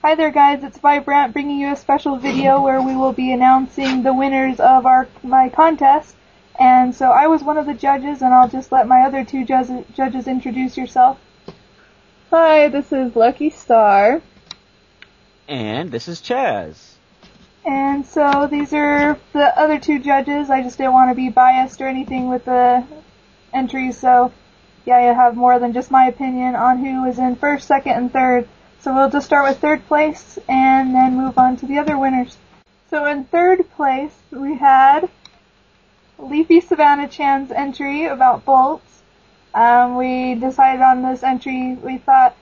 Hi there guys, it's Vibrant bringing you a special video where we will be announcing the winners of my contest. And so I was one of the judges, and I'll just let my other two judges introduce yourself. Hi, this is Luckey Starr. And this is Chas. And so these are the other two judges. I just didn't want to be biased or anything with the entries, so yeah, you have more than just my opinion on who is in first, second, and third. So we'll just start with third place and then move on to the other winners. So in third place, we had Leafy Savannah Chan's entry about bolts. We decided on this entry. We thought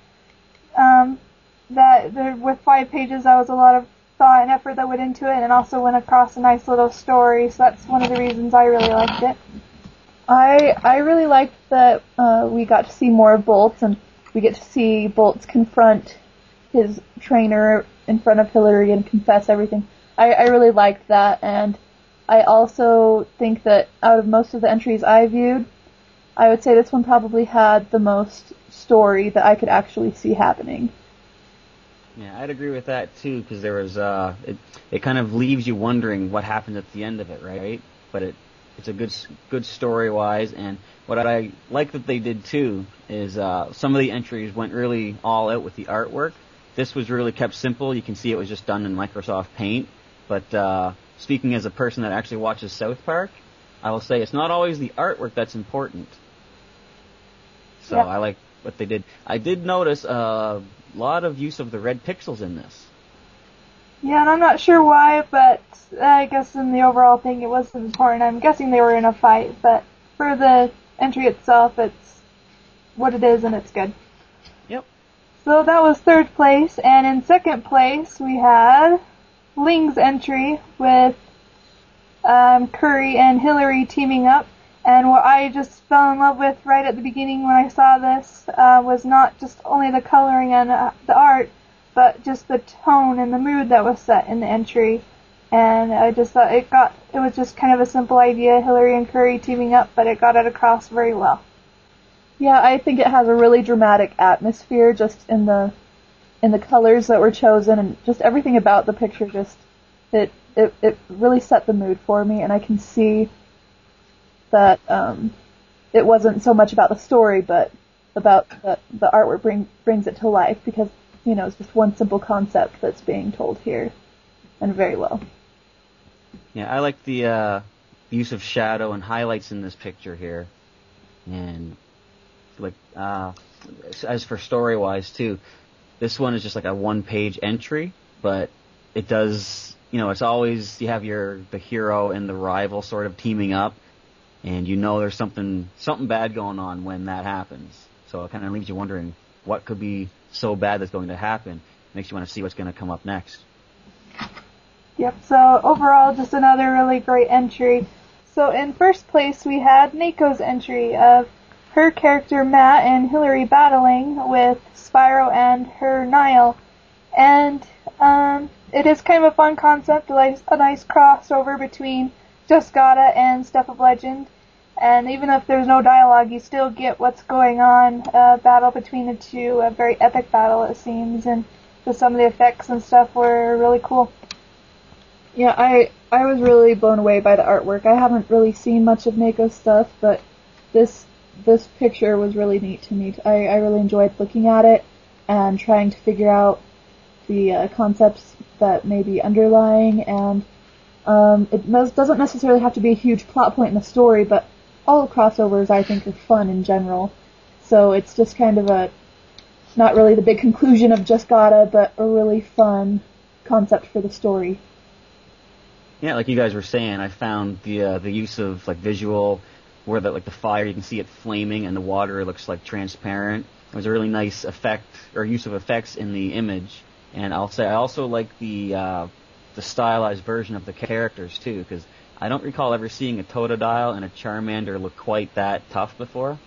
that with 5 pages, that was a lot of thought and effort that went into it, and also went across a nice little story. So that's one of the reasons I really liked it. I really liked that we got to see more of Bolts, and we get to see Bolts confront his trainer in front of Hillary and confess everything. I really liked that, and I also think that out of most of the entries I viewed, I would say this one probably had the most story that I could actually see happening. Yeah, I'd agree with that too, because there was it kind of leaves you wondering what happened at the end of it, right? But it's a good story wise, and what I like that they did too is some of the entries went really all out with the artwork. This was really kept simple. You can see it was just done in Microsoft Paint. But speaking as a person that actually watches South Park, I will say it's not always the artwork that's important. So yeah. I like what they did. I did notice a lot of use of the red pixels in this. Yeah, and I'm not sure why, but I guess in the overall thing it wasn't important. I'm guessing they were in a fight, but for the entry itself, it's what it is, and it's good. Yep. So that was third place, and in second place we had Ling's entry with Curry and Hillary teaming up. And what I just fell in love with right at the beginning when I saw this was not just only the coloring and the art, but just the tone and the mood that was set in the entry. And I just thought it was just kind of a simple idea, Hillary and Curry teaming up, but it got it across very well. Yeah, I think it has a really dramatic atmosphere just in the colors that were chosen, and just everything about the picture. Just it really set the mood for me, and I can see that it wasn't so much about the story, but about the artwork brings it to life, because it's just one simple concept that's being told here, and very well. Yeah, I like the use of shadow and highlights in this picture here, and like as for story wise too. This one is just like a one-page entry, but it does, it's always, you have the hero and the rival sort of teaming up, and there's something bad going on when that happens. So it kind of leaves you wondering what could be so bad that's going to happen. Makes you want to see what's going to come up next. Yep, so overall, just another really great entry. So in first place, we had Nako's entry of her character Matt and Hillary battling with Spyro and her Niall. And it is kind of a fun concept, like a nice crossover between Just Gotta and Stuff of Legend. And even if there's no dialogue, you still get what's going on, a battle between the two, a very epic battle it seems, and just some of the effects and stuff were really cool. Yeah, I was really blown away by the artwork. I haven't really seen much of Nako's stuff, but this picture was really neat to me. I really enjoyed looking at it and trying to figure out the concepts that may be underlying, and it doesn't necessarily have to be a huge plot point in the story, but all crossovers I think are fun in general. So it's just kind of not really the big conclusion of Just Gotta, but a really fun concept for the story. Yeah, like you guys were saying, I found the use of like visual, where the fire, you can see it flaming, and the water looks like transparent. It was a really nice effect, or use of effects in the image. And I'll say I also like the stylized version of the characters too, because I don't recall ever seeing a Totodile and a Charmander look quite that tough before.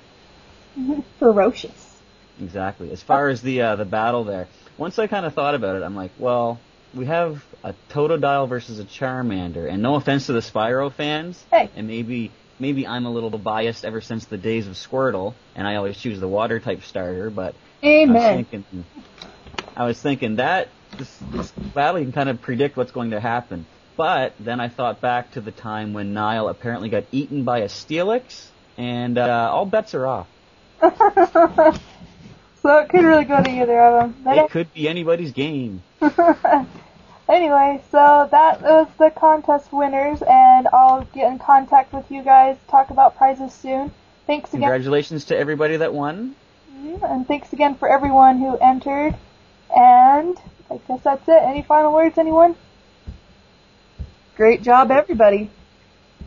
Ferocious. Exactly. As far as the battle there, once I kind of thought about it, I'm like, well, we have a Totodile versus a Charmander, and no offense to the Spyro fans, hey, and maybe I'm a little biased ever since the days of Squirtle, and I always choose the water type starter, but Amen. I was thinking that this battle, you can kind of predict what's going to happen. But then I thought back to the time when Niall apparently got eaten by a Steelix, and all bets are off. So it could really go to either of them. But It could be anybody's game. Anyway, so that was the contest winners, and I'll get in contact with you guys, talk about prizes soon. Thanks again. Congratulations to everybody that won. And thanks again for everyone who entered. And I guess that's it. Any final words, anyone? Great job, everybody.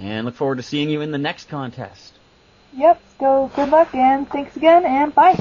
And look forward to seeing you in the next contest. Yep, so good luck, and thanks again, and bye.